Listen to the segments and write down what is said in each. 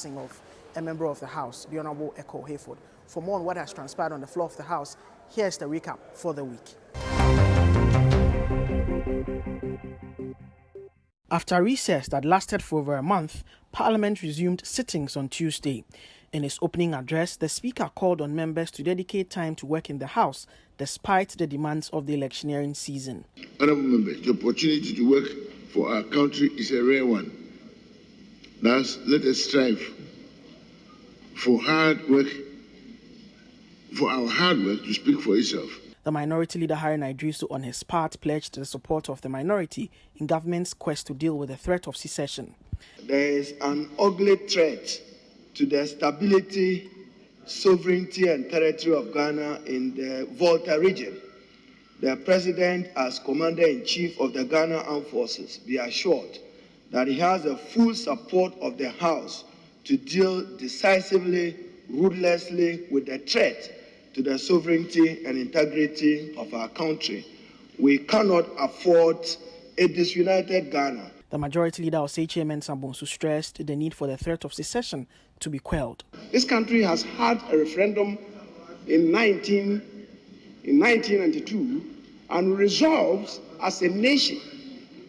passing of a member of the House, the Honorable Echo Hayford. For more on what has transpired on the floor of the House, here's the recap for the week. After recess that lasted for over a month, Parliament resumed sittings on Tuesday. In his opening address, the Speaker called on members to dedicate time to work in the House, despite the demands of the electioneering season. Honourable members, the opportunity to work for our country is a rare one. Thus, let us strive for our hard work to speak for itself. The Minority Leader Harry Naidrisu, on his part, pledged the support of the minority in government's quest to deal with the threat of secession. There is an ugly threat to the stability, sovereignty and territory of Ghana in the Volta region. The President, as Commander-in-Chief of the Ghana Armed Forces, be assured that he has the full support of the House to deal decisively, ruthlessly with the threat to the sovereignty and integrity of our country. We cannot afford a disunited Ghana. The Majority Leader Oseiche Mensah Opoku stressed the need for the threat of secession to be quelled. This country has had a referendum in 1992 and resolved as a nation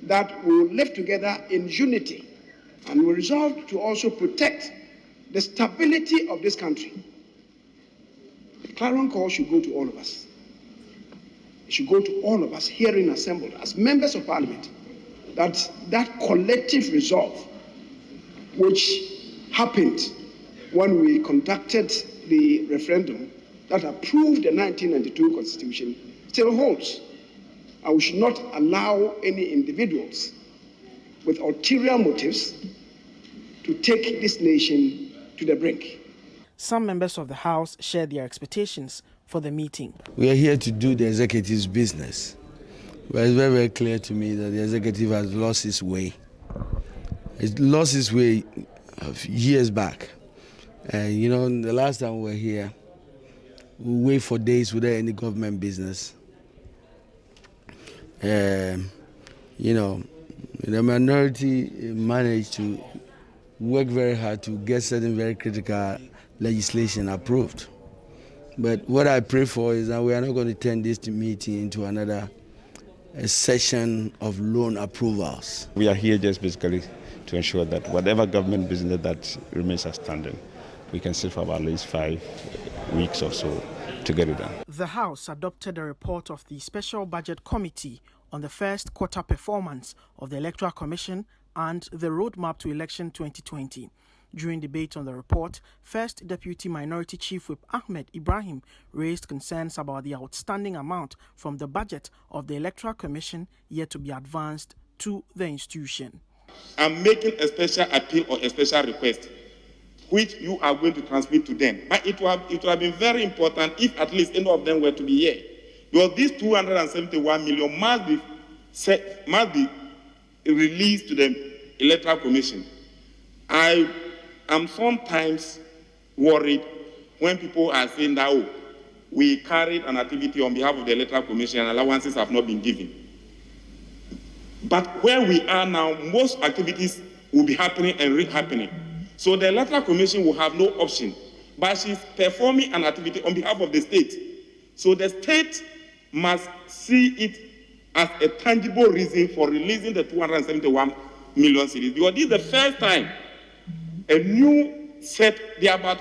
that will live together in unity, and we resolved to also protect the stability of this country. The clarion call should go to all of us. It should go to all of us herein assembled as members of Parliament, that collective resolve which happened when we conducted the referendum that approved the 1992 Constitution still holds. And we should not allow any individuals with ulterior motives to take this nation to the brink. Some members of the House shared their expectations for the meeting. We are here to do the executive's business. But it's very, very clear to me that the executive has lost its way. It's lost its way years back. And the last time we were here, we wait for days without any government business. The minority managed to work very hard to get certain very critical legislation approved. But what I pray for is that we are not going to turn this meeting into another session of loan approvals. We are here just basically to ensure that whatever government business that remains outstanding, we can sit for about at least 5 weeks or so to get it done. The House adopted a report of the Special Budget Committee on the first quarter performance of the Electoral Commission and the roadmap to election 2020. During debate on the report, First Deputy Minority Chief Whip Ahmed Ibrahim raised concerns about the outstanding amount from the budget of the Electoral Commission yet to be advanced to the institution. I'm making a special appeal or a special request, which you are going to transmit to them. But it would have been very important if at least any of them were to be here. Because these 271 million must be released to the Electoral Commission. I am sometimes worried when people are saying that, oh, we carried an activity on behalf of the Electoral Commission and allowances have not been given. But where we are now, most activities will be happening and re-happening. So the Electoral Commission will have no option, but she's performing an activity on behalf of the state. So the state must see it as a tangible reason for releasing the 271 million cedis. Because this is the first time a new set, there are about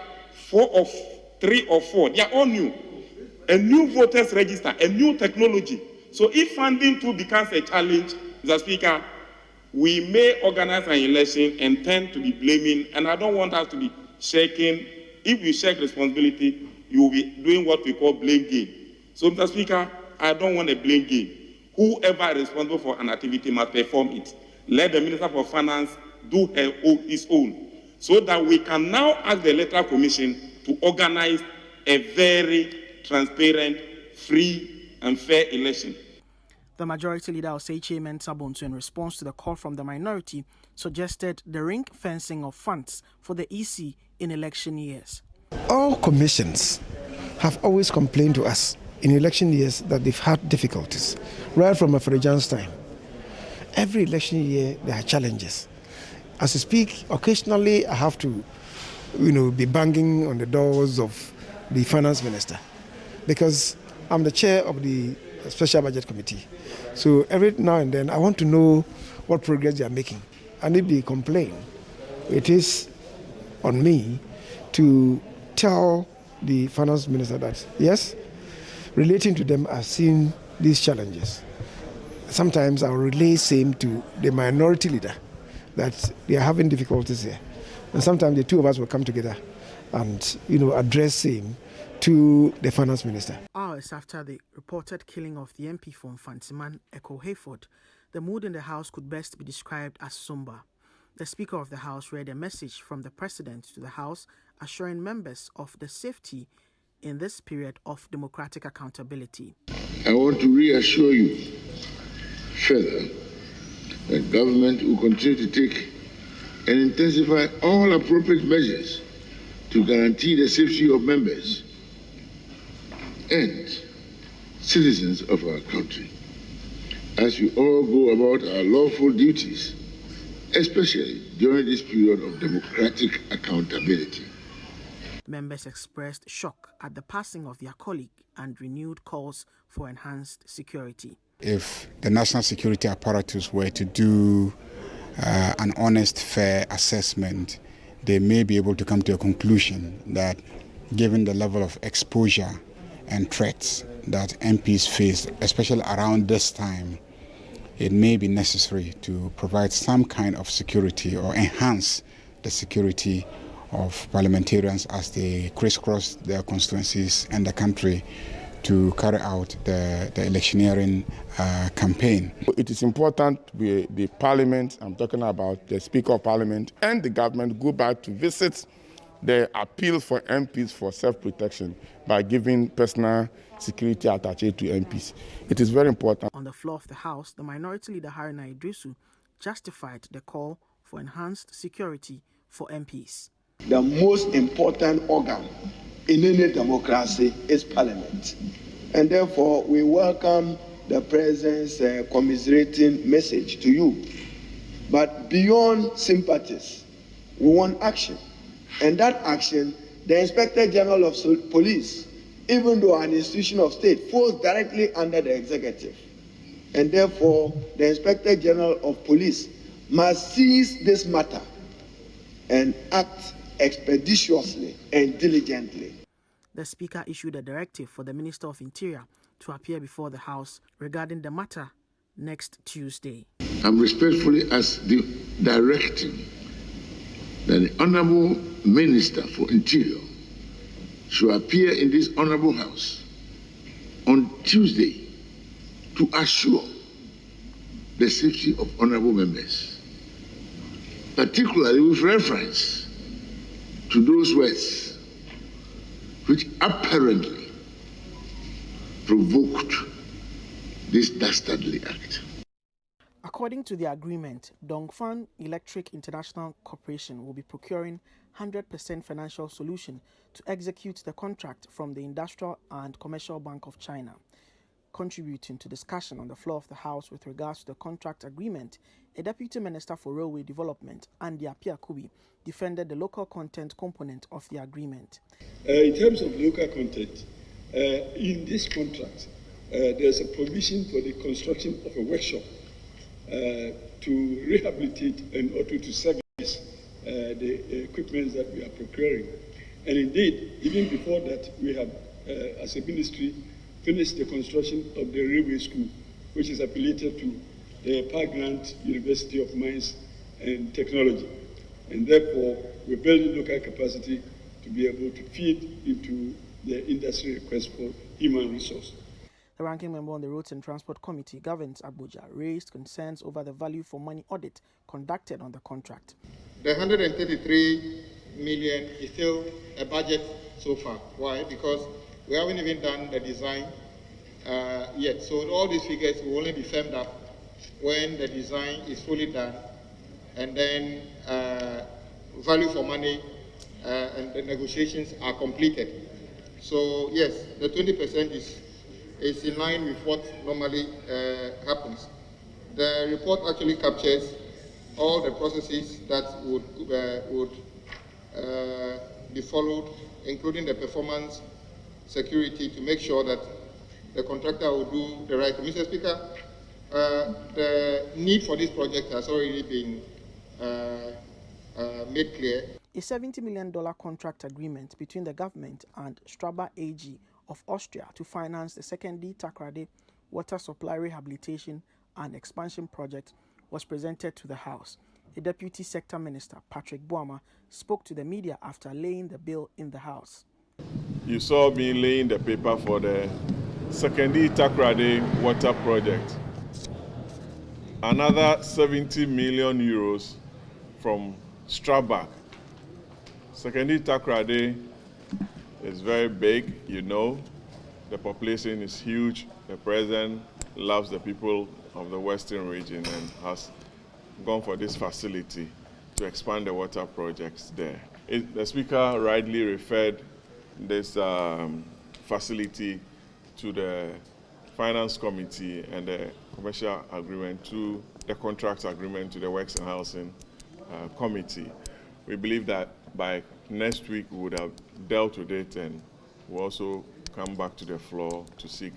3 or 4, they are all new. A new voters register, a new technology. So if funding too becomes a challenge, Mr. Speaker, we may organize an election and tend to be blaming, and I don't want us to be shaking. If we shake responsibility, you will be doing what we call blame game. So, Mr. Speaker, I don't want a blame game. Whoever is responsible for an activity must perform it. Let the Minister for Finance do his own, so that we can now ask the Electoral Commission to organize a very transparent, free, and fair election. The Majority Leader Oseiche Mensah Opoku, in response to the call from the minority, suggested the ring fencing of funds for the EC in election years. All commissions have always complained to us in election years that they've had difficulties, right from Afrojan's time. Every election year there are challenges. As I speak, occasionally I have to be banging on the doors of the finance minister, because I'm the chair of the Special Budget Committee. So every now and then I want to know what progress they are making. And if they complain, it is on me to tell the finance minister that, yes, relating to them, I've seen these challenges. Sometimes I'll relay same to the minority leader that they are having difficulties here. And sometimes the two of us will come together and, address same to the finance minister. Hours after the reported killing of the MP from Fantiman, Echo Hayford, the mood in the House could best be described as somber. The Speaker of the House read a message from the President to the House assuring members of the safety in this period of democratic accountability. I want to reassure you further that government will continue to take and intensify all appropriate measures to guarantee the safety of members and citizens of our country as we all go about our lawful duties, especially during this period of democratic accountability. Members expressed shock at the passing of their colleague and renewed calls for enhanced security. If the national security apparatus were to do an honest, fair assessment, they may be able to come to a conclusion that given the level of exposure and threats that MPs face, especially around this time, it may be necessary to provide some kind of security or enhance the security of parliamentarians as they crisscross their constituencies and the country to carry out the electioneering campaign. It is important the Parliament, I'm talking about the Speaker of Parliament, and the government go back to visit the appeal for MPs for self-protection by giving personal security attached to MPs. It is very important. On the floor of the House, the Minority Leader Haruna Idrisu justified the call for enhanced security for MPs. The most important organ in any democracy is Parliament. And therefore, we welcome the President's commiserating message to you. But beyond sympathies, we want action. And that action, the Inspector General of Police, even though an institution of state, falls directly under the executive. And therefore, the Inspector General of Police must seize this matter and act expeditiously and diligently. The Speaker issued a directive for the Minister of Interior to appear before the House regarding the matter next Tuesday. I'm respectfully directing that the Honourable Minister for Interior should appear in this Honourable House on Tuesday to assure the safety of honourable members, particularly with reference to those words which apparently provoked this dastardly act. According to the agreement, Dongfang Electric International Corporation will be procuring 100% financial solution to execute the contract from the Industrial and Commercial Bank of China. Contributing to discussion on the floor of the House with regards to the contract agreement, a Deputy Minister for Railway Development, Andy Apiakubi, defended the local content component of the agreement. In terms of local content, in this contract, there's a provision for the construction of a workshop to rehabilitate and also to service the equipment that we are procuring. And indeed, even before that, we have, as a ministry, finished the construction of the railway school, which is affiliated to the Parkland University of Mines and Technology. And therefore, we're building local capacity to be able to feed into the industry request for human resource. The ranking member on the Roads and Transport Committee, Governs Agbodza, raised concerns over the value for money audit conducted on the contract. The 133 million is still a budget so far. Why? Because we haven't even done the design yet. So all these figures will only be firmed up when the design is fully done, and then value for money and the negotiations are completed. So yes, the 20% is in line with what normally happens. The report actually captures all the processes that would be followed, including the performance security, to make sure that the contractor will do the right thing. Mr. Speaker, the need for this project has already been made clear. A $70 million contract agreement between the government and Strabag AG of Austria to finance the secondary Takrady water supply rehabilitation and expansion project was presented to the House. The Deputy Sector Minister, Patrick Boama, spoke to the media after laying the bill in the House. You saw me laying the paper for the secondary Takrady water project. Another 70 million euros from Strabag. Secondary Takrady is very big, you know. The population is huge. The president loves the people of the Western region and has gone for this facility to expand the water projects there. The Speaker rightly referred this facility to the Finance Committee and the commercial agreement to the contract agreement to the Works and Housing Committee. We believe that by next week we would have dealt with it and we'll also come back to the floor to seek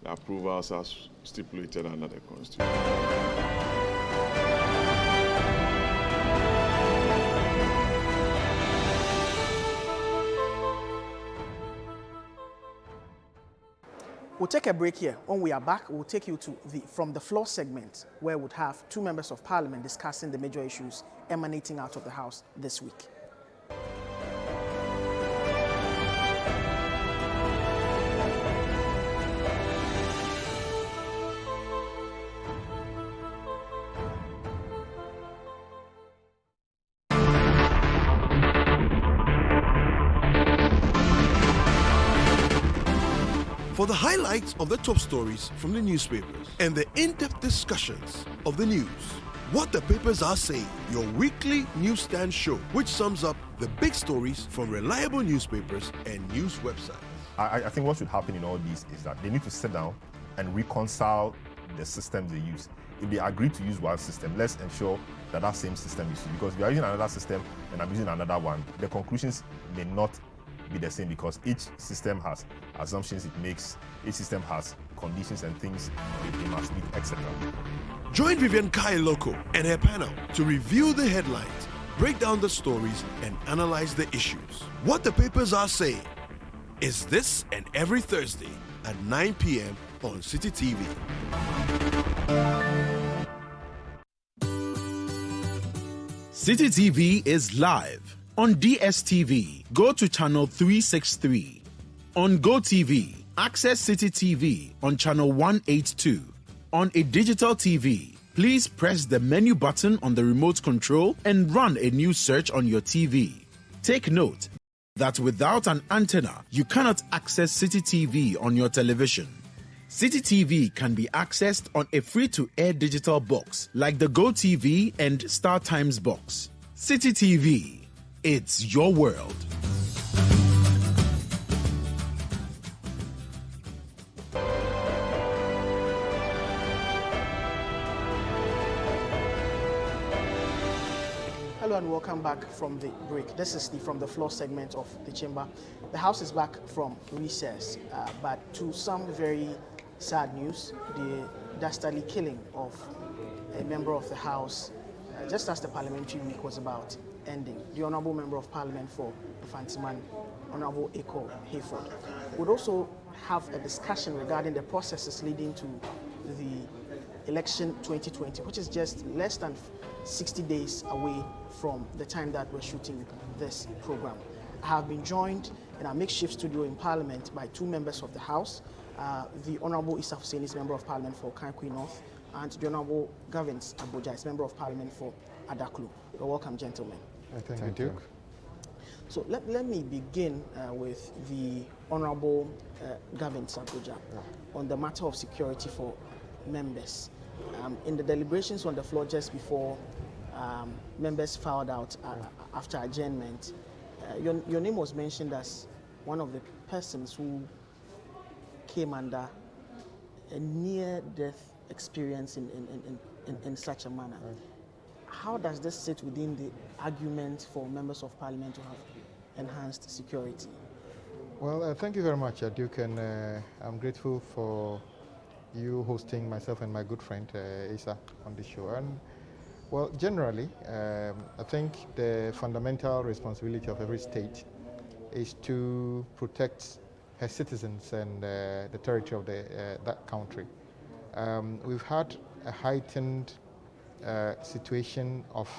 the approvals as stipulated under the Constitution. We'll take a break here. When we are back, we'll take you to from the floor segment, where we'll have two members of parliament discussing the major issues emanating out of the House this week. For the highlights of the top stories from the newspapers and the in-depth discussions of the news, What the Papers Are Saying, your weekly newsstand show, which sums up the big stories from reliable newspapers and news websites. I think what should happen in all this is that they need to sit down and reconcile the systems they use. If they agree to use one system, let's ensure that that same system is used. Because if you are using another system and I'm using another one, the conclusions may not be the same because each system has assumptions it makes, each system has conditions and things they must meet, etc. Join Vivian Kailoko and her panel to review the headlines, break down the stories, and analyze the issues. What the Papers Are Saying is this and every Thursday at 9 p.m. on City TV. City TV is live on DSTV. Go to channel 363. On GoTV, access City TV on channel 182. On a digital TV, please press the menu button on the remote control and run a new search on your TV. Take note that without an antenna, you cannot access City TV on your television. City TV can be accessed on a free-to-air digital box like the GoTV and Star Times box. City TV, it's your world. Hello and welcome back from the break. This is from the floor segment of the chamber. The House is back from recess, but to some very sad news, the dastardly killing of a member of the House, just as the parliamentary week was about ending. The Honourable Member of Parliament for Fantiman, Honourable Eko Hayford, would also have a discussion regarding the processes leading to the election 2020, which is just less than 60 days away from the time that we're shooting this program. I have been joined in our makeshift studio in Parliament by two members of the House, the Honourable Issah Fuseini, Member of Parliament for Kankwi North, and the Honourable Gavins Agbodza, Member of Parliament for Adaklu. You're welcome, gentlemen. Thank you. So let me begin with the Honourable Gavins Agbodza on the matter of security for members. In the deliberations on the floor just before members filed out after adjournment, your name was mentioned as one of the persons who came under a near-death experience in such a manner. How does this sit within the argument for members of parliament to have enhanced security? Well, thank you very much, Duke, and I'm grateful for you hosting myself and my good friend Issah on the show. And well, generally, I think the fundamental responsibility of every state is to protect her citizens and the territory of that country. We've had a heightened situation of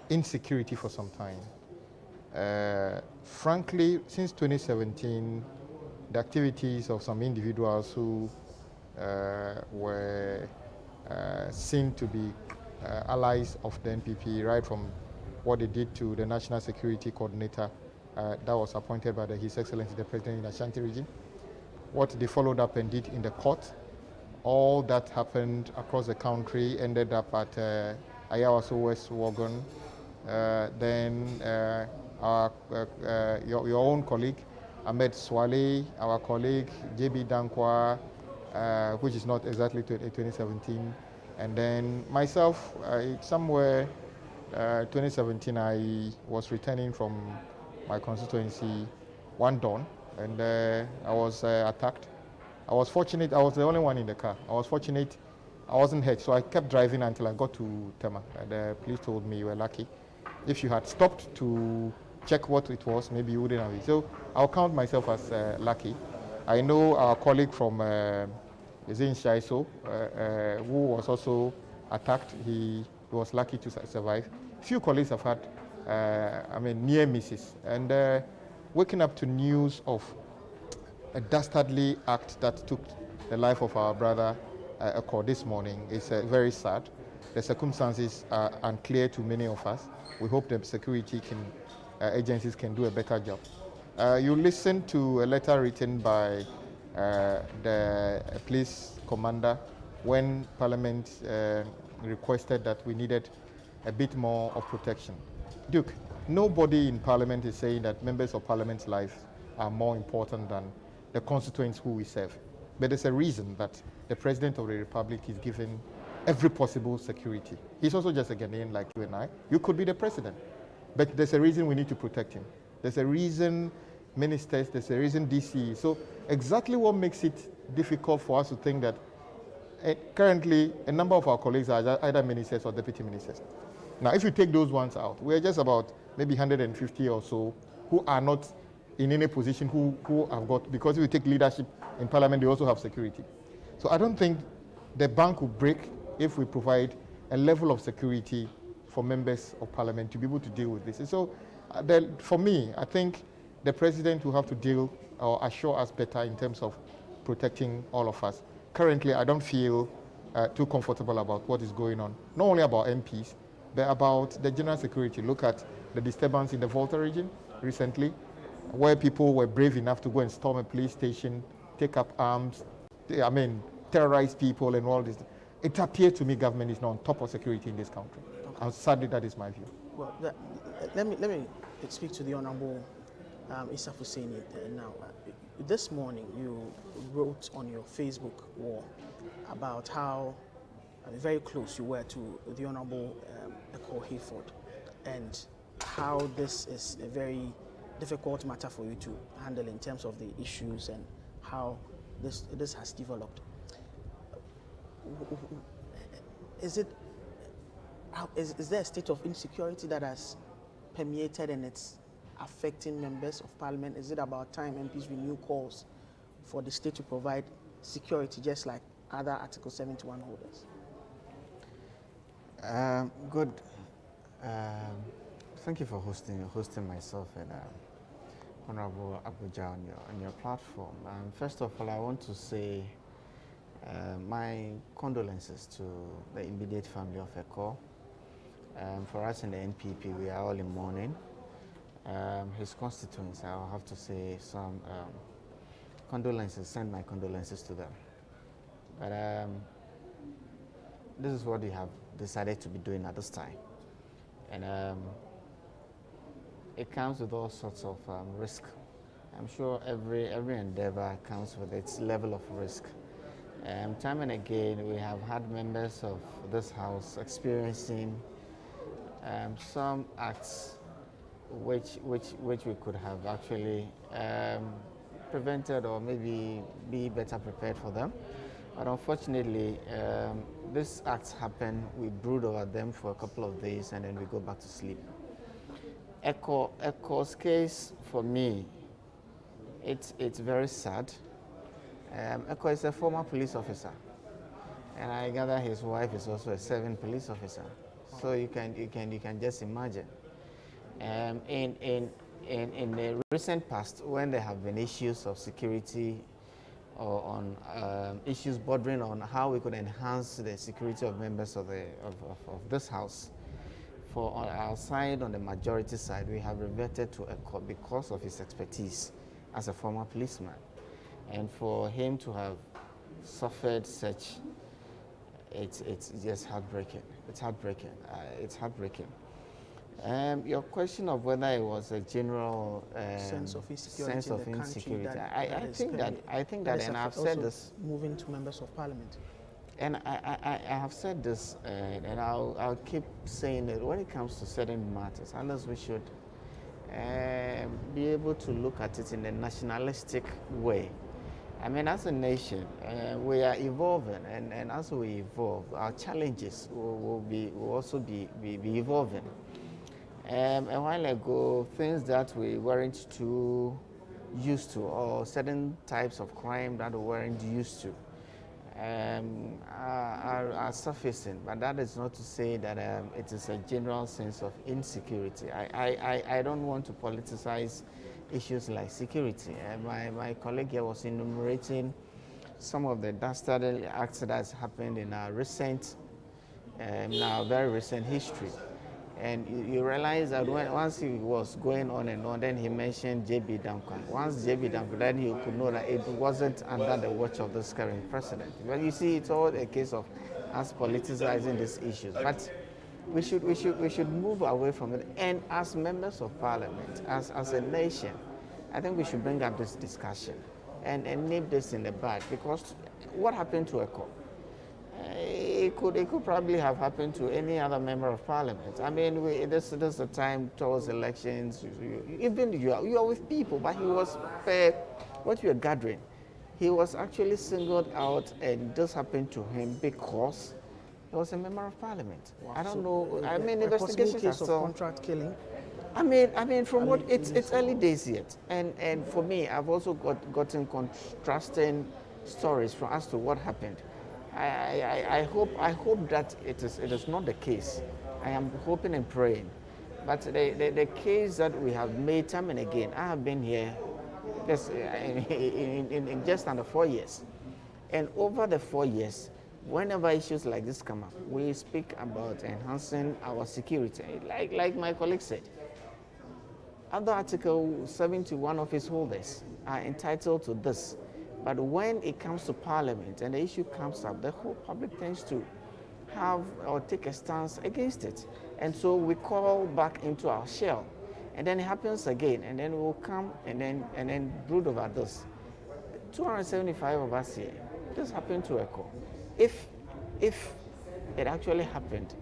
insecurity for some time. Frankly, since 2017, the activities of some individuals who were seen to be allies of the NPP, right from what they did to the National Security Coordinator that was appointed by His Excellency the President in the Ashanti region, what they followed up and did in the court, all that happened across the country ended up at Ayawaso West Wagon. Then your own colleague, Ahmed Swale, our colleague, JB Dankwa, which is not exactly 2017. And then myself, somewhere 2017, I was returning from my constituency one dawn, and I was attacked. I was fortunate, I was the only one in the car. I was fortunate, I wasn't hurt, so I kept driving until I got to Tema. The police told me you were lucky. If you had stopped to check what it was, maybe you wouldn't have it. So I'll count myself as lucky. I know our colleague from Shaiso, who was also attacked, he was lucky to survive. Few colleagues have had, near misses. And waking up to news of a dastardly act that took the life of our brother Eko this morning is very sad. The circumstances are unclear to many of us. We hope the security agencies can do a better job. You listened to a letter written by the police commander when Parliament requested that we needed a bit more of protection. Duke, nobody in Parliament is saying that members of Parliament's lives are more important than the constituents who we serve. But there's a reason that the President of the Republic is given every possible security. He's also just a Ghanaian like you and I. You could be the president. But there's a reason we need to protect him. There's a reason ministers, there's a reason DC. So exactly what makes it difficult for us to think that currently a number of our colleagues are either ministers or deputy ministers. Now, if you take those ones out, we're just about maybe 150 or so who are not in any position who have got, because if you take leadership in Parliament, they also have security. So I don't think the bank will break if we provide a level of security for members of Parliament to be able to deal with this. And so for me, I think the President will have to deal or assure us better in terms of protecting all of us. Currently, I don't feel too comfortable about what is going on, not only about MPs, but about the general security. Look at the disturbance in the Volta region recently, where people were brave enough to go and storm a police station, take up arms, terrorize people and all this. It appears to me government is not on top of security in this country. Okay. And sadly, that is my view. Well, let me speak to the Honorable Issah Fuseini now. This morning, you wrote on your Facebook wall about how very close you were to the Honorable Eko Hayford, and how this is a very difficult matter for you to handle in terms of the issues and how this has developed. Is there a state of insecurity that has permeated and it's affecting members of Parliament? Is it about time MPs renew calls for the state to provide security just like other Article 71 holders? Good. Thank you for hosting myself and Honorable Agbodza on your platform. First of all, I want to say my condolences to the immediate family of Eko. For us in the NPP, we are all in mourning. His constituents, I'll have to say some condolences, send my condolences to them. But this is what we have decided to be doing at this time. And it comes with all sorts of risk. I'm sure every endeavor comes with its level of risk. Time and again, we have had members of this House experiencing some acts which we could have actually prevented or maybe be better prepared for them. But unfortunately, these acts happen, we brood over them for a couple of days and then we go back to sleep. Eko's case, for me, it's very sad. Eko is a former police officer, and I gather his wife is also a serving police officer. So you can just imagine. In the recent past, when there have been issues of security or on issues bordering on how we could enhance the security of members of this house, for on our side, on the majority side, we have reverted to Eko because of his expertise as a former policeman. And for him to have suffered such, it's just heartbreaking. It's heartbreaking. It's heartbreaking. Your question of whether it was a general sense of insecurity, I think that, and I've said this, moving to members of parliament. And I have said this, and I'll keep saying it when it comes to certain matters, unless we should be able to look at it in a nationalistic way. I mean, as a nation, we are evolving, and as we evolve, our challenges will also be evolving. A while ago, things that we weren't too used to, or certain types of crime that we weren't used to, are surfacing. But that is not to say that it is a general sense of insecurity. I don't want to politicize issues like security. My colleague here was enumerating some of the dastardly acts that has happened in our very recent history. And you realize that once he was going on and on, then he mentioned J.B. Duncan. Once J.B. Duncan, then you could know that it wasn't under the watch of this current president. But you see, it's all a case of us politicizing these issues. But we should move away from it. And as members of parliament, as a nation, I think we should bring up this discussion and nip this in the bud, because what happened to Eko? It could probably have happened to any other member of parliament. I mean, this is the time towards elections. You are with people, but he was what you are gathering. He was actually singled out, and this happened to him because he was a member of parliament. Wow. I don't know. I mean, investigations case of contract killing. I mean, from what it's early days yet, and for me, I've also gotten contrasting stories as to what happened. I hope that it is not the case. I am hoping and praying. But the case that we have made time and again, I have been here in just under 4 years. And over the 4 years, whenever issues like this come up, we speak about enhancing our security. Like my colleague said, under Article 71 office holders are entitled to this. But when it comes to Parliament and the issue comes up, the whole public tends to have or take a stance against it. And so we call back into our shell. And then it happens again, and then we'll come and then brood over this. 275 of us here, this happened to Eko. If it actually happened,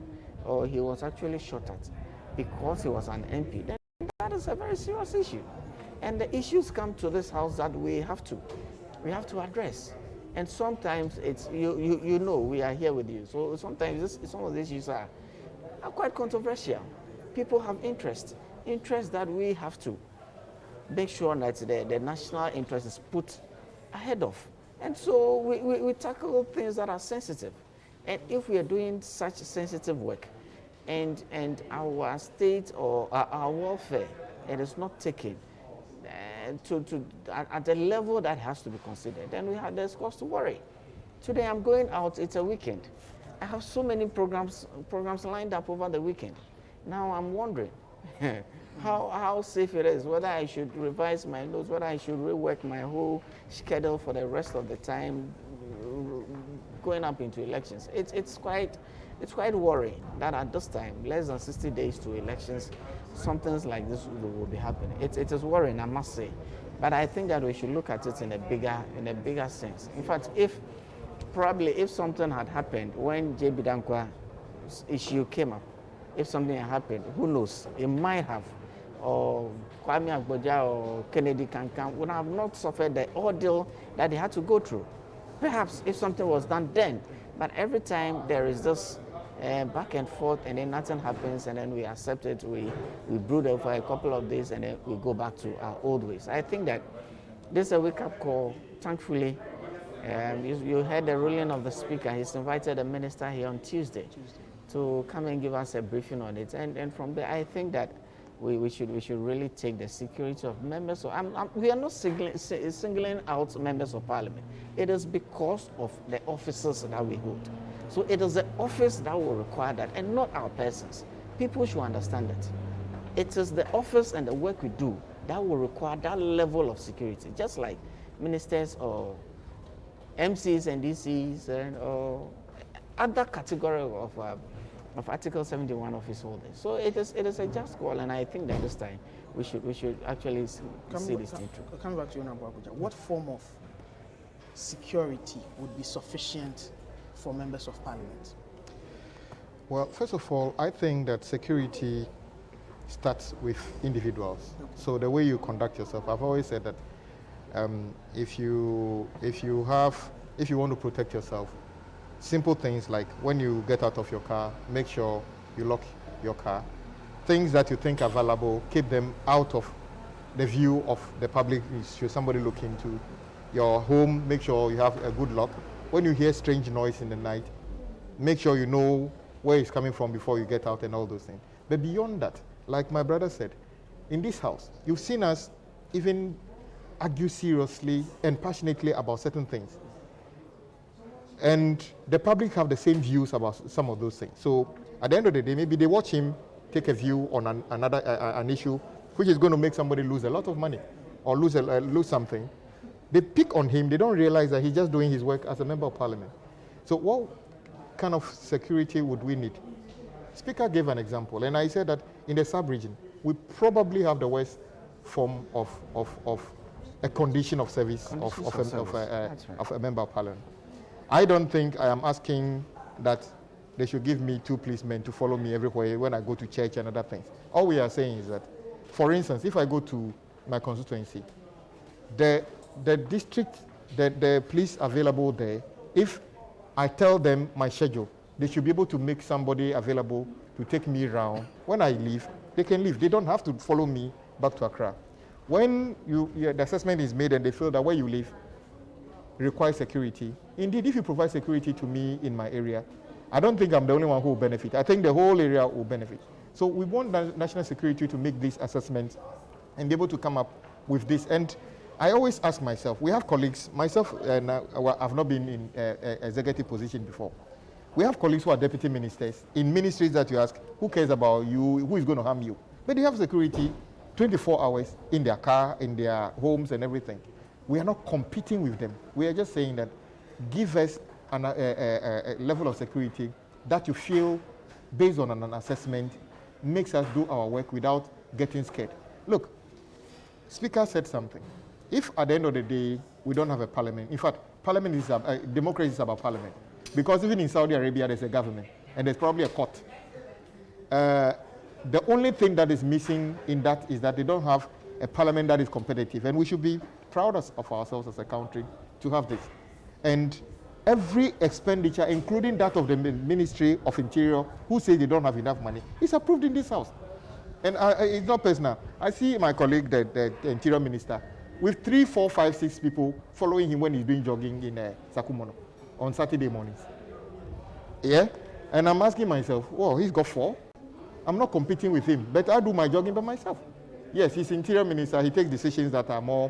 or he was actually shot at because he was an MP, then that is a very serious issue. And the issues come to this house that we have to address. And sometimes it's you know we are here with you. So sometimes some of these issues are quite controversial. People have interest that we have to make sure that the national interest is put ahead of. And so we tackle things that are sensitive. And if we are doing such sensitive work and our state or our welfare, it is not taken at a level that has to be considered, then there's cause to worry. Today I'm going out, it's a weekend. I have so many programs lined up over the weekend. Now I'm wondering how safe it is, whether I should revise my notes, whether I should rework my whole schedule for the rest of the time going up into elections. It's quite worrying that at this time, less than 60 days to elections, something like this will be happening. It is worrying, I must say. But I think that we should look at it in a bigger sense. In fact, if something had happened when J.B. Dankwa's issue came up, if something had happened, who knows? It might have or Kwame Agbodza or Kennedy Kankan would have not suffered the ordeal that they had to go through. Perhaps if something was done then, but every time there is this back and forth and then nothing happens and then we accept it, we brood over for a couple of days and then we go back to our old ways. I think that this is a wake-up call, thankfully. You heard the ruling of the speaker. He's invited the minister here on Tuesday to come and give us a briefing on it. And from there, I think that we should really take the security of members. So we are not singling out members of parliament. It is because of the offices that we hold. So it is the office that will require that and not our persons. People should understand that. It is the office and the work we do that will require that level of security, just like ministers or MCs and DCs and other category of Article 71 office holders. So it is a just call, and I think that this time we should actually see this thing through. Coming back to you now, Agbodza, what form of security would be sufficient for members of parliament? Well, first of all, I think that security starts with individuals. Okay. So the way you conduct yourself, I've always said that if you want to protect yourself, simple things like when you get out of your car, make sure you lock your car. Things that you think are valuable, keep them out of the view of the public. Should somebody look into your home, make sure you have a good lock. When you hear strange noise in the night, make sure you know where it's coming from before you get out and all those things. But beyond that, like my brother said, in this house, you've seen us even argue seriously and passionately about certain things. And the public have the same views about some of those things. So at the end of the day, maybe they watch him take a view on an issue which is going to make somebody lose a lot of money or lose something. They pick on him. They don't realize that he's just doing his work as a member of parliament. So what kind of security would we need? Speaker gave an example, and I said that in the sub-region, we probably have the worst form of a condition of service of a member of parliament. I don't think I am asking that they should give me 2 policemen to follow me everywhere when I go to church and other things. All we are saying is that, for instance, if I go to my constituency, the district, the police available there, if I tell them my schedule, they should be able to make somebody available to take me around. When I leave, they can leave. They don't have to follow me back to Accra. When the assessment is made and they feel that where you live requires security, indeed, if you provide security to me in my area, I don't think I'm the only one who will benefit. I think the whole area will benefit. So we want national security to make these assessments and be able to come up with this. And I always ask myself, we have colleagues, myself, I've not been in executive position before. We have colleagues who are deputy ministers in ministries that you ask, who cares about you, who is going to harm you? But they have security 24 hours in their car, in their homes and everything. We are not competing with them. We are just saying that give us a level of security that you feel, based on an assessment, makes us do our work without getting scared. Look, Speaker said something. If at the end of the day, we don't have a parliament, in fact, parliament is democracy is about parliament. Because even in Saudi Arabia, there's a government, and there's probably a court. The only thing that is missing in that is that they don't have a parliament that is competitive, and we should be proud of ourselves as a country to have this. And every expenditure, including that of the Ministry of Interior, who say they don't have enough money, is approved in this house. And it's not personal. I see my colleague, the Interior Minister, with 3, 4, 5, 6 people following him when he's doing jogging in Sakumono on Saturday mornings. Yeah? And I'm asking myself, well, he's got 4. I'm not competing with him, but I do my jogging by myself. Yes, he's Interior Minister. He takes decisions that are more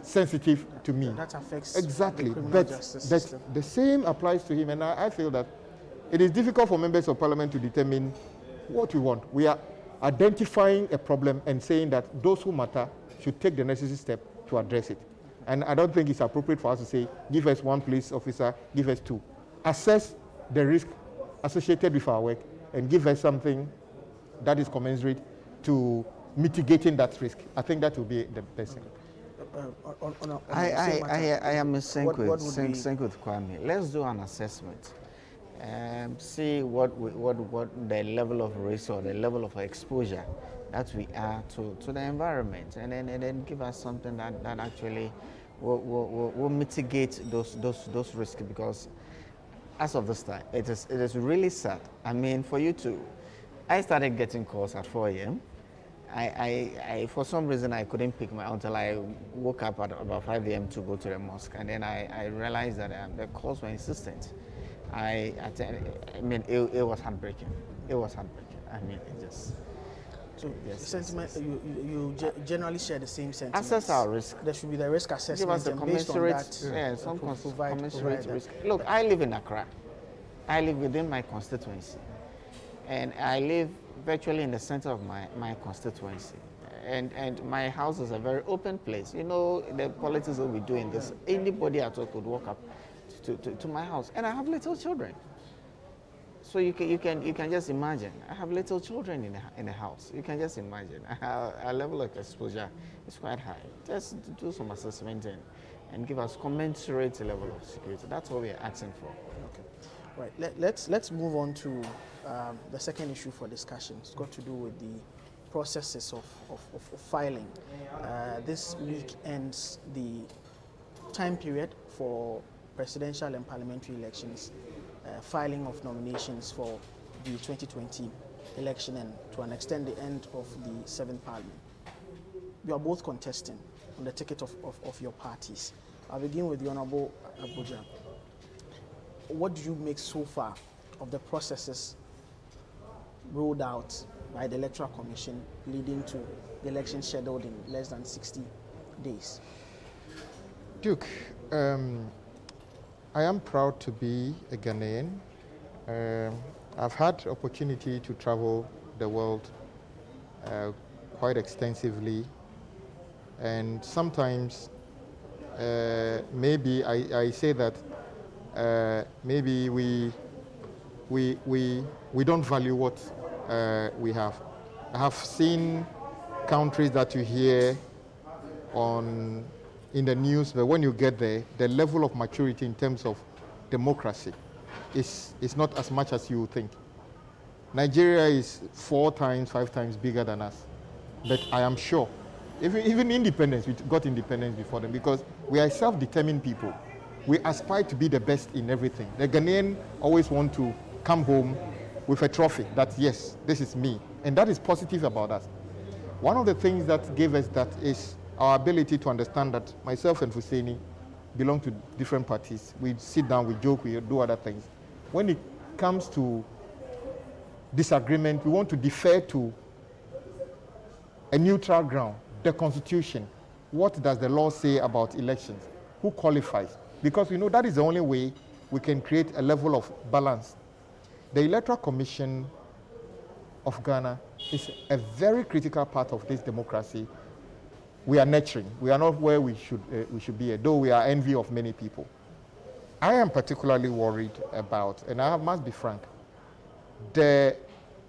sensitive to me. That affects exactly. the criminal justice system. The same applies to him, and I feel that it is difficult for members of parliament to determine what we want. We are identifying a problem and saying that those who matter should take the necessary step to address it. And I don't think it's appropriate for us to say, give us 1 police officer, give us 2. Assess the risk associated with our work and give us something that is commensurate to mitigating that risk. I think that will be the best thing. I am in sync with Kwame. Let's do an assessment and see what the level of risk or the level of exposure that we are to the environment, and then give us something that actually will mitigate those risks, because as of this time, it is really sad. I mean, I started getting calls at 4 a.m. I for some reason I couldn't pick until I woke up at about 5 a.m. to go to the mosque, and then I realized that the calls were insistent. I mean, it was heartbreaking. It was heartbreaking. I mean, it just. So, sentiment, you generally share the same sentiment. Assess our risk. There should be the risk assessment. Give us the commensurate, commensurate risk. Look, I live in Accra. I live within my constituency, and I live virtually in the center of my constituency. And my house is a very open place. You know, the politics that we do in this, anybody at all could walk up to my house. And I have little children. So you can just imagine. I have little children in the house. You can just imagine. Our level of exposure is quite high. Just do some assessment and give us commensurate level of security. That's what we are asking for. Okay. Right. Let's move on to the second issue for discussion. It's got to do with the processes of filing. This week ends the time period for presidential and parliamentary elections, filing of nominations for the 2020 election, and to an extent the end of the 7th Parliament. You are both contesting on the ticket of your parties. I'll begin with the Honorable Agbodza. What do you make so far of the processes rolled out by the Electoral Commission leading to the election scheduled in less than 60 days? Duke, I am proud to be a Ghanaian. I've had opportunity to travel the world quite extensively, and sometimes maybe I say that maybe we don't value what we have. I have seen countries that you hear in the news, but when you get there, the level of maturity in terms of democracy is not as much as you think. Nigeria is 4 times, 5 times bigger than us, but I am sure, even independence, we got independence before them, because we are self-determined people. We aspire to be the best in everything. The Ghanaian always want to come home with a trophy that, yes, this is me, and that is positive about us. One of the things that gave us that is our ability to understand that myself and Fuseini belong to different parties. We sit down, we joke, we do other things. When it comes to disagreement, we want to defer to a neutral ground, the Constitution. What does the law say about elections? Who qualifies? Because we know that is the only way we can create a level of balance. The Electoral Commission of Ghana is a very critical part of this democracy. We are nurturing. We are not where we should be, though we are envy of many people. I am particularly worried about, and I must be frank, the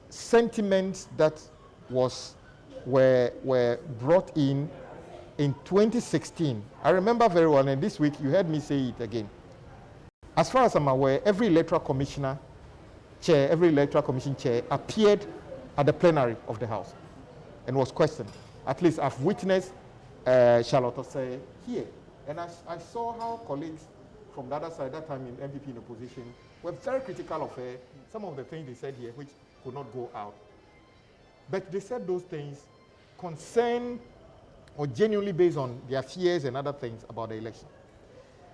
sentiments that were brought in 2016. I remember very well, and this week you heard me say it again. As far as I'm aware, every electoral commission chair appeared at the plenary of the House and was questioned. At least I've witnessed Charlotte say here. And I saw how colleagues from the other side, that time in MPP in opposition, were very critical of her. Some of the things they said here, which could not go out. But they said those things concerned or genuinely based on their fears and other things about the election.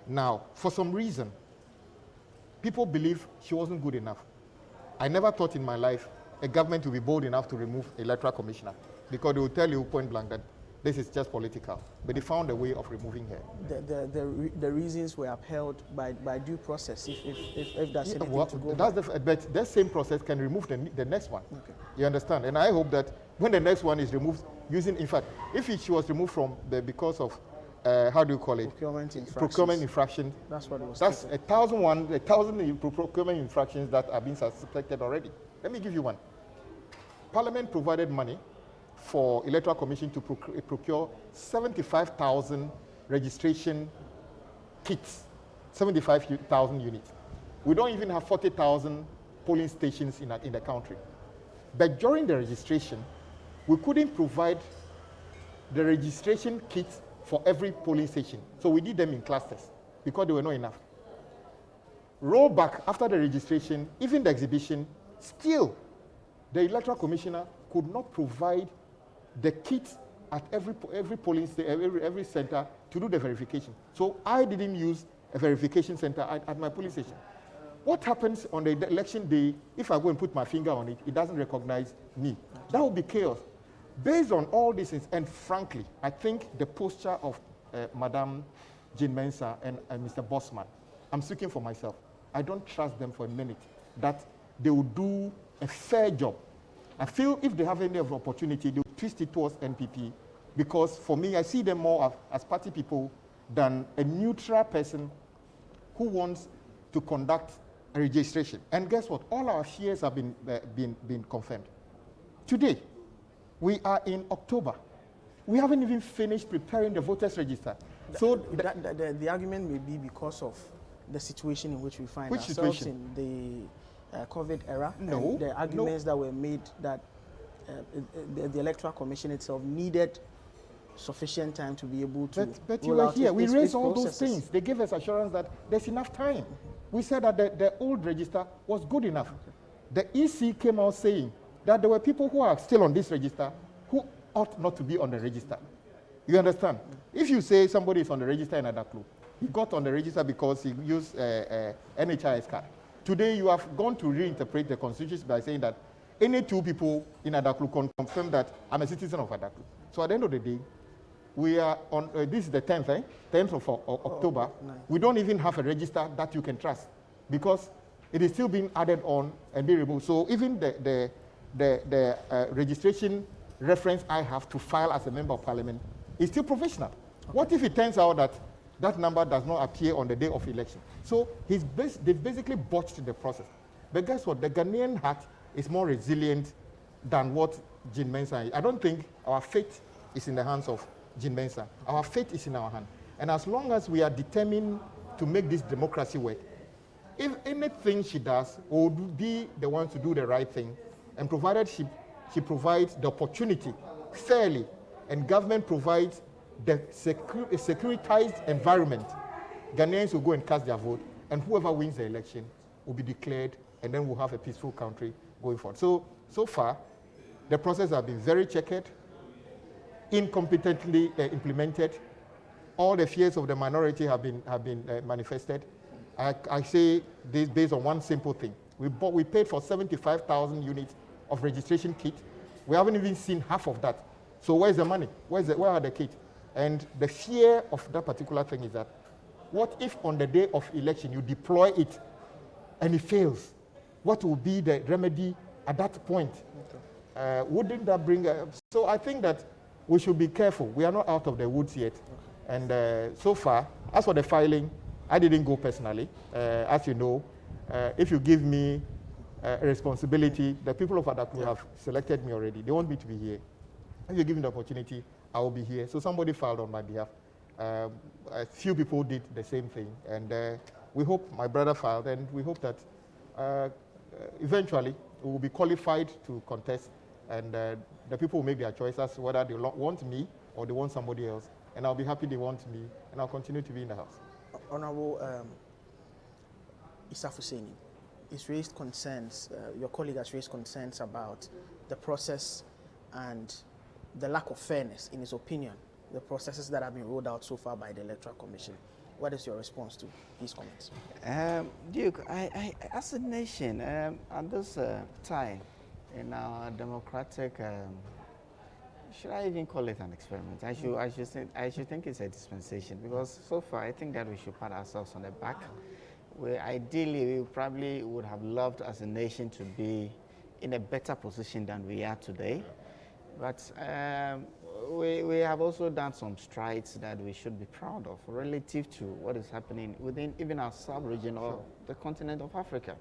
Now, for some reason, people believe she wasn't good enough. I never thought in my life a government would be bold enough to remove electoral commissioner, because they will tell you point blank that this is just political. But they found a way of removing her. The reasons were upheld by due process, if that's anything to go but that same process can remove the next one. Okay. You understand? And I hope that when the next one is removed, in fact, if she was removed from because of, how do you call it? Procurement infraction. That's what it was. That's 1,000 procurement infractions that are being suspected already. Let me give you one. Parliament provided money for Electoral Commission to procure 75,000 registration kits, 75,000 units. We don't even have 40,000 polling stations in the country. But during the registration, we couldn't provide the registration kits for every polling station. So we did them in clusters because there were not enough. Roll back after the registration, even the exhibition, still the Electoral Commissioner could not provide the kits at every polling every center to do the verification. So I didn't use a verification center at my polling station. What happens on the election day if I go and put my finger on it, it doesn't recognize me? That would be chaos. Based on all these things, and frankly, I think the posture of Madam Jean Mensah and Mr. Bosman, I'm speaking for myself, I don't trust them for a minute that they will do a fair job. I feel if they have any opportunity, they'll twist it towards NPP, because for me, I see them more as party people than a neutral person who wants to conduct a registration. And guess what? All our fears have been confirmed. Today, we are in October. We haven't even finished preparing the voters register. So the argument may be because of the situation in which we find ourselves in the COVID era. No. And the arguments that were made that the Electoral Commission itself needed sufficient time to be able to. But you were here. We raised all those things. They gave us assurance that there's enough time. We said that the old register was good enough. The EC came out saying that there were people who are still on this register who ought not to be on the register. You understand? If you say somebody is on the register in Adaklu, he got on the register because he used NHIS card. Today you have gone to reinterpret the constitution by saying that any two people in Adaklu can confirm that I'm a citizen of Adaklu. So at the end of the day, we are on, this is the 10th, 10th of October. We don't even have a register that you can trust because it is still being added on and be removed. So even the registration reference I have to file as a member of parliament is still provisional. Okay. What if it turns out that that number does not appear on the day of election? So they've basically botched the process. But guess what? The Ghanaian heart is more resilient than what Jean Mensah is. I don't think our fate is in the hands of Jean Mensah. Our fate is in our hand. And as long as we are determined to make this democracy work, if anything she does, we'll be the ones to do the right thing, and provided she provides the opportunity fairly, and government provides the securitized environment, Ghanaians will go and cast their vote, and whoever wins the election will be declared, and then we'll have a peaceful country going forward. So far, the process has been very checkered, incompetently implemented. All the fears of the minority have been manifested. I say this based on one simple thing. We paid for 75,000 units of registration kit. We haven't even seen half of that. So where's the money? Where are the kits? And the fear of that particular thing is that, what if on the day of election you deploy it and it fails? What will be the remedy at that point? Okay. Wouldn't that bring so I think that we should be careful. We are not out of the woods yet. Okay. And so far, as for the filing, I didn't go personally. As you know, if you give me a responsibility, the people of Adaklu have selected me already. They want me to be here. If you give me the opportunity, I will be here. So somebody filed on my behalf. A few people did the same thing. And we hope, my brother filed, and we hope that eventually we will be qualified to contest, and the people will make their choices whether they want me or they want somebody else. And I'll be happy they want me, and I'll continue to be in the house. Honorable Issah Fuseini, it's raised concerns, your colleague has raised concerns about the process and the lack of fairness, in his opinion, the processes that have been rolled out so far by the Electoral Commission. What is your response to these comments? Duke, I as a nation, at this time in our democratic, should I even call it an experiment? I should think it's a dispensation, because so far I think that we should pat ourselves on the back. Ideally, we probably would have loved as a nation to be in a better position than we are today. But we have also done some strides that we should be proud of relative to what is happening within even our sub-region or the continent of Africa.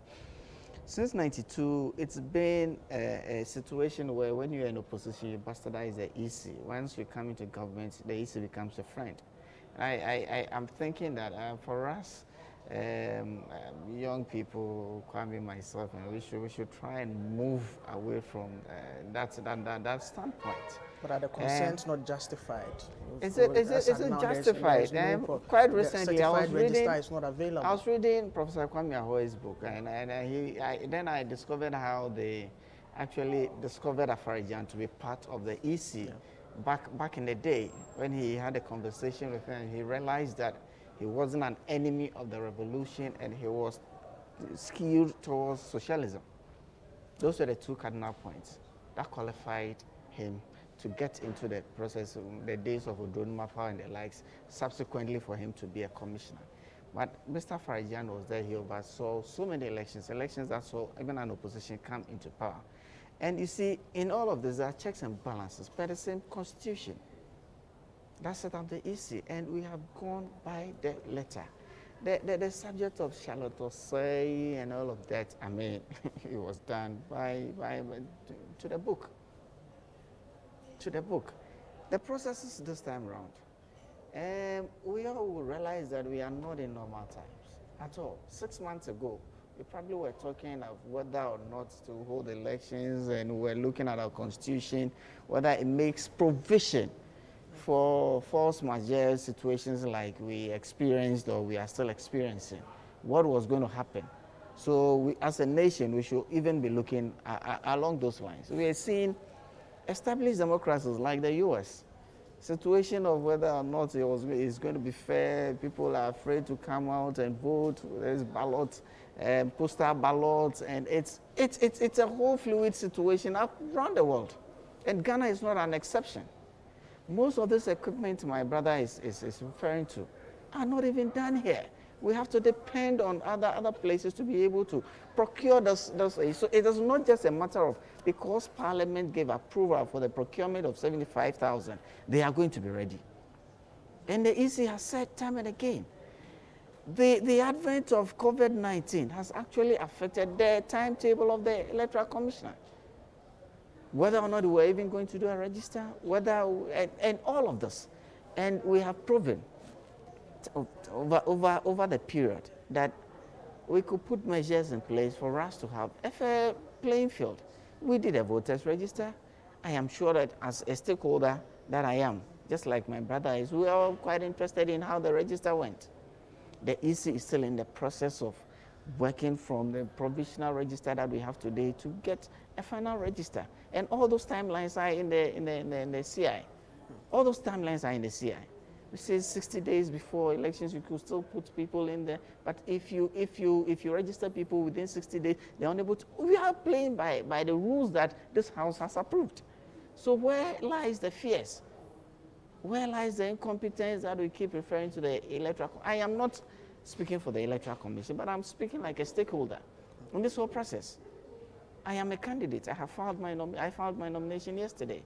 Since '92, it's been a situation where when you're in opposition, you bastardize the EC. Once you come into government, the EC becomes a friend. I'm thinking that for us, young people, Kwame, myself, and we should try and move away from that standpoint. But are the concerns not justified? Is it justified? Quite recently, I was reading. Is not available. I was reading Professor Kwame Ahoe's book, and then I discovered how they actually discovered Afarajan to be part of the EC back in the day when he had a conversation with him. He realized that he wasn't an enemy of the revolution, and he was skewed towards socialism. Those were the two cardinal points that qualified him to get into the process, the days of Odonmafa and the likes, subsequently for him to be a commissioner. But Mr. Farajan was there. He oversaw so many elections that saw even an opposition come into power. And you see, in all of this, there are checks and balances, but the same constitution that set up the EC, and we have gone by the letter. The subject of Charlotte Osei and all of that, I mean, it was done to the book. To the book. The processes this time around, we all will realize that we are not in normal times at all. 6 months ago, we probably were talking of whether or not to hold elections, and we were looking at our constitution, whether it makes provision for force majeure situations like we experienced or we are still experiencing. What was going to happen? So we, as a nation, we should even be looking along those lines. We are seeing established democracies like the US, situation of whether or not it's going to be fair. People are afraid to come out and vote. There's ballots, postal ballots, and it's a whole fluid situation around the world. And Ghana is not an exception. Most of this equipment my brother is referring to are not even done here. We have to depend on other places to be able to procure this. So it is not just a matter of because Parliament gave approval for the procurement of 75,000, they are going to be ready. And the EC has said time and again, the advent of COVID-19 has actually affected the timetable of the Electoral Commissioner. Whether or not we're even going to do a register, and all of this. And we have proven over the period that we could put measures in place for us to have a fair playing field. We did a voters register. I am sure that as a stakeholder that I am, just like my brother is, we are all quite interested in how the register went. The EC is still in the process of working from the provisional register that we have today to get a final register. And all those timelines are in the CI. All those timelines are in the CI. We say 60 days before elections, you could still put people in there. But if you register people within 60 days, they're unable to. We are playing by the rules that this House has approved. So where lies the fears? Where lies the incompetence that we keep referring to the Electoral? I am not speaking for the Electoral Commission, but I'm speaking like a stakeholder in this whole process. I am a candidate. I filed my nomination yesterday.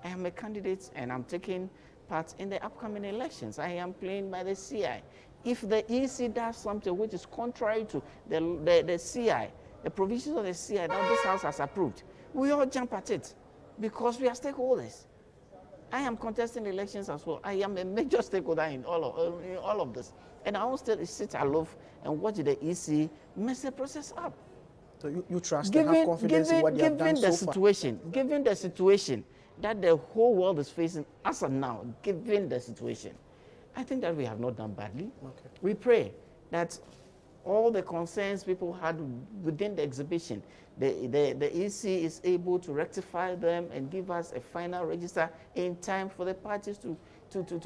I am a candidate, and I'm taking part in the upcoming elections. I am playing by the CI. If the EC does something which is contrary to the CI, the provisions of the CI that this House has approved, we all jump at it because we are stakeholders. I am contesting elections as well. I am a major stakeholder in all of this. And I won't still sit aloof and watch the EC mess the process up. So you trust and have confidence in what they have done so far? Given the situation that the whole world is facing as of now, given the situation, I think that we have not done badly. Okay. We pray that all the concerns people had within the exhibition, the EC is able to rectify them and give us a final register in time for the parties to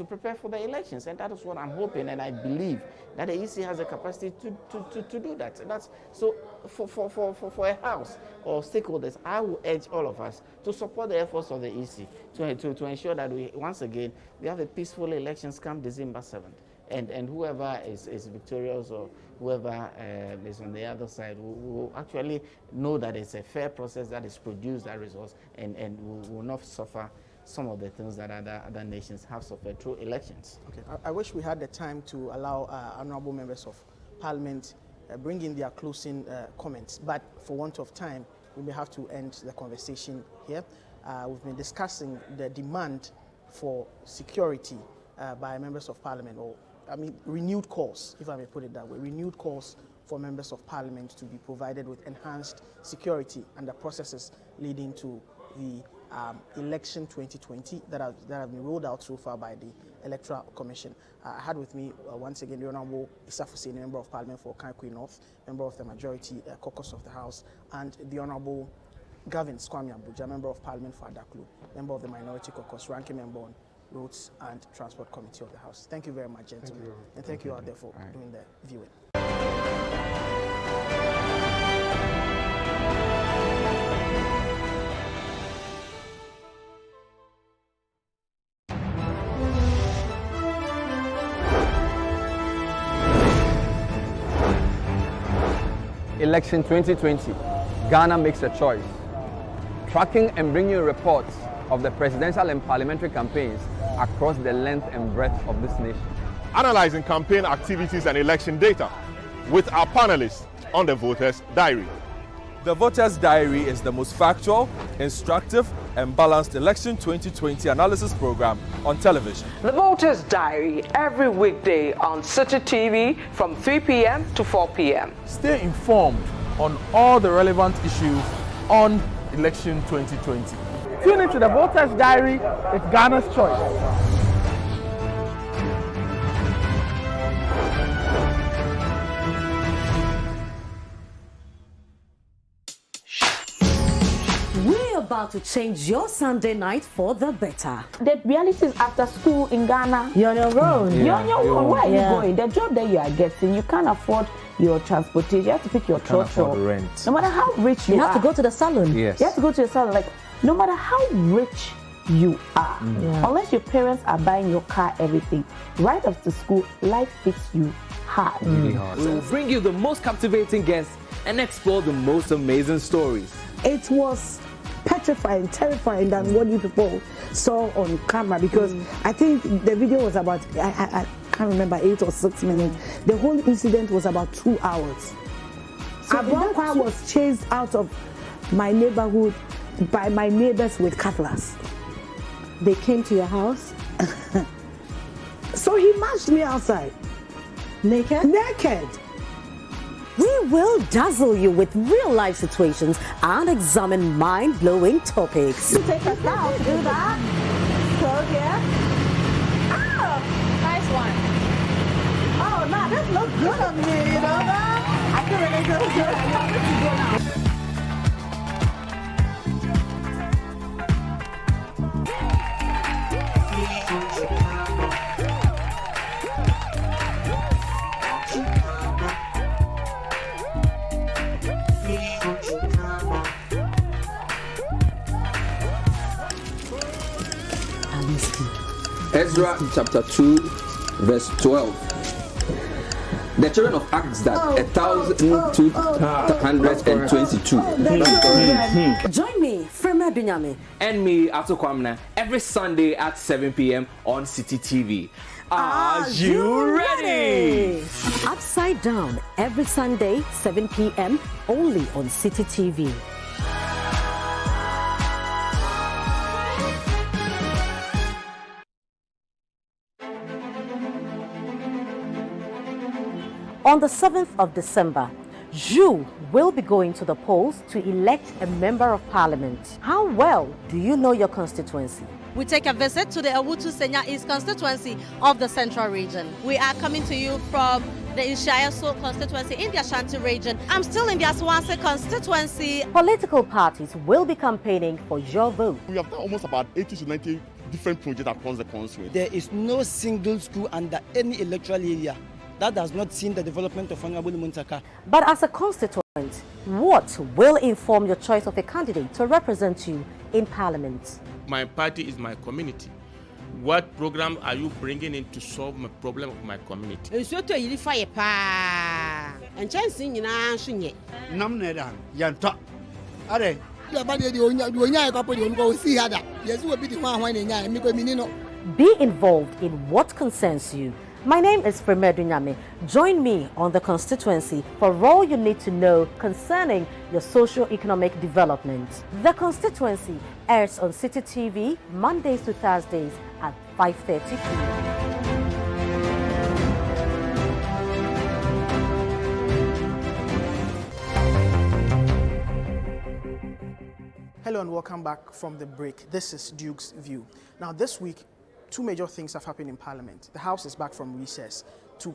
prepare for the elections. And that is what I'm hoping, and I believe that the EC has the capacity to do that. And that's so for a House or stakeholders, I will urge all of us to support the efforts of the EC to ensure that we once again we have a peaceful elections come December 7th. And whoever is victorious or whoever is on the other side will actually know that it's a fair process that is produced that results and will not suffer some of the things that other nations have suffered through elections. Okay, I wish we had the time to allow honorable members of Parliament bring in their closing comments, but for want of time, we may have to end the conversation here. We've been discussing the demand for security by members of Parliament, or renewed calls, if I may put it that way, renewed calls for members of parliament to be provided with enhanced security and the processes leading to the election 2020 that have been rolled out so far by the Electoral Commission. I had with me once again the Honorable Issah Fuseini, Member of Parliament for Kankwe North, Member of the Majority Caucus of the House, and the Honorable Gavin Kwame Agbodza, Member of Parliament for Adaklu, Member of the Minority Caucus, Ranking Member on Roads and Transport Committee of the House. Thank you very much, gentlemen. And thank you out there for doing the viewing. Election 2020, Ghana makes a choice. Tracking and bringing you reports of the presidential and parliamentary campaigns across the length and breadth of this nation. Analyzing campaign activities and election data with our panelists on the Voters' Diary. The Voters' Diary is the most factual, instructive, and balanced election 2020 analysis program on television. The Voters' Diary every weekday on City TV from 3 p.m. to 4 p.m. Stay informed on all the relevant issues on election 2020. Tune into the Voters' Diary, it's Ghana's choice. We're about to change your Sunday night for the better. The reality is after school in Ghana, you're on your own. You're on your own. Where are you going? The job that you are getting, you can't afford your transportation. You have to pick your trotro. Rent. No matter how rich you are. You have to go to the salon. Yes. You have to go to the salon. Like, no matter how rich you are, unless your parents are buying your car, everything, right after school, life hits you hard. Really hard. We'll bring you the most captivating guests and explore the most amazing stories. It was petrifying, terrifying than what you people saw on camera, because I think the video was about, I can't remember, 8 or 6 minutes. The whole incident was about 2 hours. So Agbodza was chased out of my neighborhood by my neighbors with cutlass. They came to your house. So he marched me outside. Naked? Naked. We will dazzle you with real-life situations and examine mind-blowing topics. To take us out to do that. So, yeah. Oh, nice one. Oh, nah, this looks good on me, you know that? I feel really good. I'm ready to go now. Ezra chapter 2, verse 12. The children of Agbodza, 1,222. Join me, Frema Dunyame, And me, Kwame, every Sunday at 7 p.m. on City TV. Are you ready? Upside Down, every Sunday, 7 p.m. only on City TV. On the 7th of December, you will be going to the polls to elect a member of parliament. How well do you know your constituency? We take a visit to the Owutu Senya East constituency of the Central region. We are coming to you from the Issah constituency in the Ashanti region. I'm still in the Aswanse constituency. Political parties will be campaigning for your vote. We have done almost about 80 to 90 different projects across the constituency. There is no single school under any electoral area that has not seen the development of Honorable Muntaka. But as a constituent, what will inform your choice of a candidate to represent you in Parliament? My party is my community. What program are you bringing in to solve my problem of my community? Be involved in what concerns you. My name is Frema Dunyame. Join me on the constituency for all you need to know concerning your socio-economic development. The constituency airs on City TV Mondays to Thursdays at 5:30 p.m. Hello and welcome back from the break. This is Duke's View. Now this week, two major things have happened in Parliament. The House is back from recess to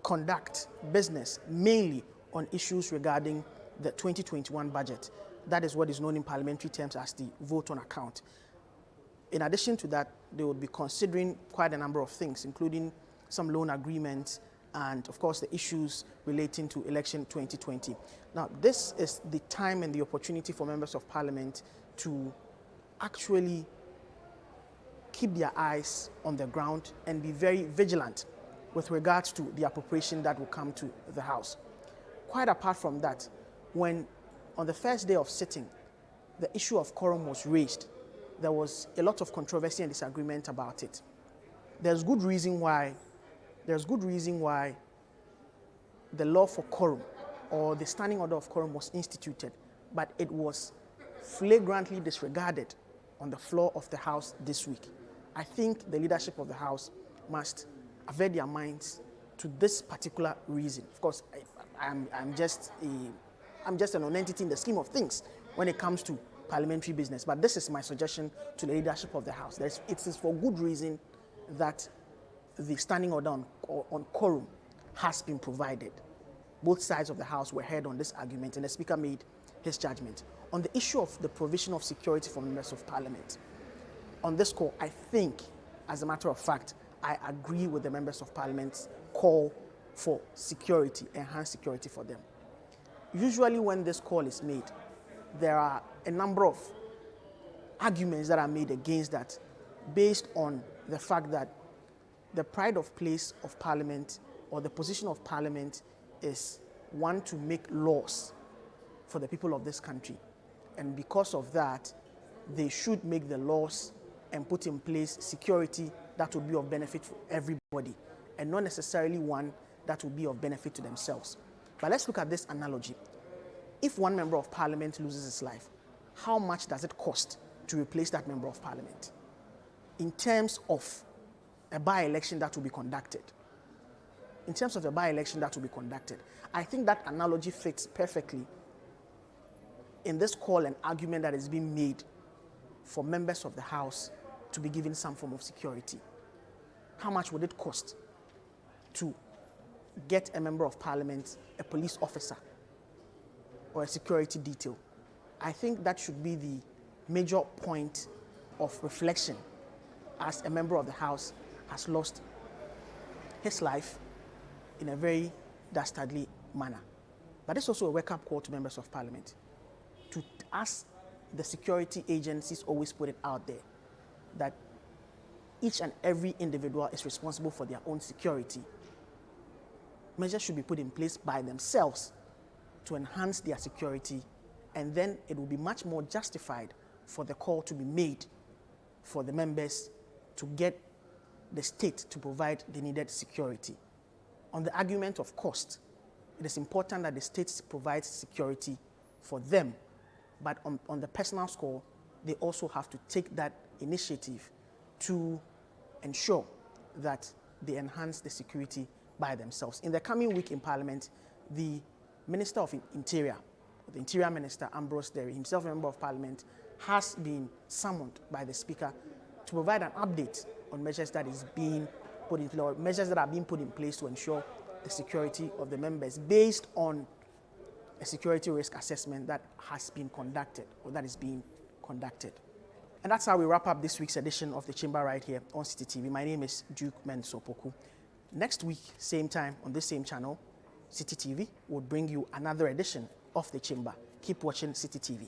conduct business mainly on issues regarding the 2021 budget. That is what is known in parliamentary terms as the vote on account. In addition to that, they will be considering quite a number of things, including some loan agreements and, of course, the issues relating to election 2020. Now, this is the time and the opportunity for members of parliament to actually keep their eyes on the ground and be very vigilant with regards to the appropriation that will come to the House. Quite apart from that, when on the first day of sitting, the issue of quorum was raised, there was a lot of controversy and disagreement about it. There's good reason why the law for quorum or the standing order of quorum was instituted, but it was flagrantly disregarded on the floor of the House this week. I think the leadership of the House must avert their minds to this particular reason. Of course, I'm just an non-entity in the scheme of things when it comes to parliamentary business, but this is my suggestion to the leadership of the House. It is for good reason that the standing order on quorum has been provided. Both sides of the House were heard on this argument, and the Speaker made his judgment. On the issue of the provision of security for members of Parliament, on this call, I think, as a matter of fact, I agree with the members of Parliament's call for security, enhanced security for them. Usually when this call is made, there are a number of arguments that are made against that based on the fact that the pride of place of Parliament or the position of Parliament is one to make laws for the people of this country. And because of that, they should make the laws and put in place security that will be of benefit for everybody and not necessarily one that will be of benefit to themselves. But let's look at this analogy. If one member of Parliament loses his life, how much does it cost to replace that member of Parliament? In terms of a by-election that will be conducted, I think that analogy fits perfectly in this call and argument that is being made for members of the House to be given some form of security. How much would it cost to get a member of Parliament, a police officer, or a security detail? I think that should be the major point of reflection as a member of the House has lost his life in a very dastardly manner. But it's also a wake-up call to members of Parliament to, as the security agencies always put it out there, that each and every individual is responsible for their own security. Measures should be put in place by themselves to enhance their security, and then it will be much more justified for the call to be made for the members to get the state to provide the needed security. On the argument of cost, it is important that the state provides security for them, but on the personal score, they also have to take that initiative to ensure that they enhance the security by themselves. In the coming week in Parliament, the Minister of Interior, the Interior Minister, Ambrose Derry, himself a member of Parliament, has been summoned by the Speaker to provide an update on measures that is being put in place, or measures that are being put in place to ensure the security of the members based on a security risk assessment that has been conducted, or that is being conducted. And that's how we wrap up this week's edition of The Chamber right here on City TV. My name is Duke Mensah Opoku. Next week, same time, on this same channel, City TV will bring you another edition of The Chamber. Keep watching City TV.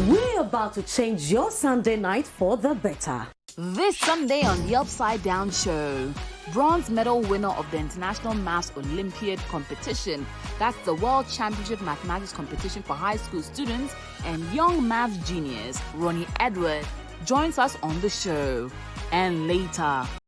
We're about to change your Sunday night for the better. This Sunday on The Upside Down Show, bronze medal winner of the International Maths Olympiad competition, that's the World Championship Mathematics competition for high school students and young maths genius, Ronnie Edward, joins us on the show. And later,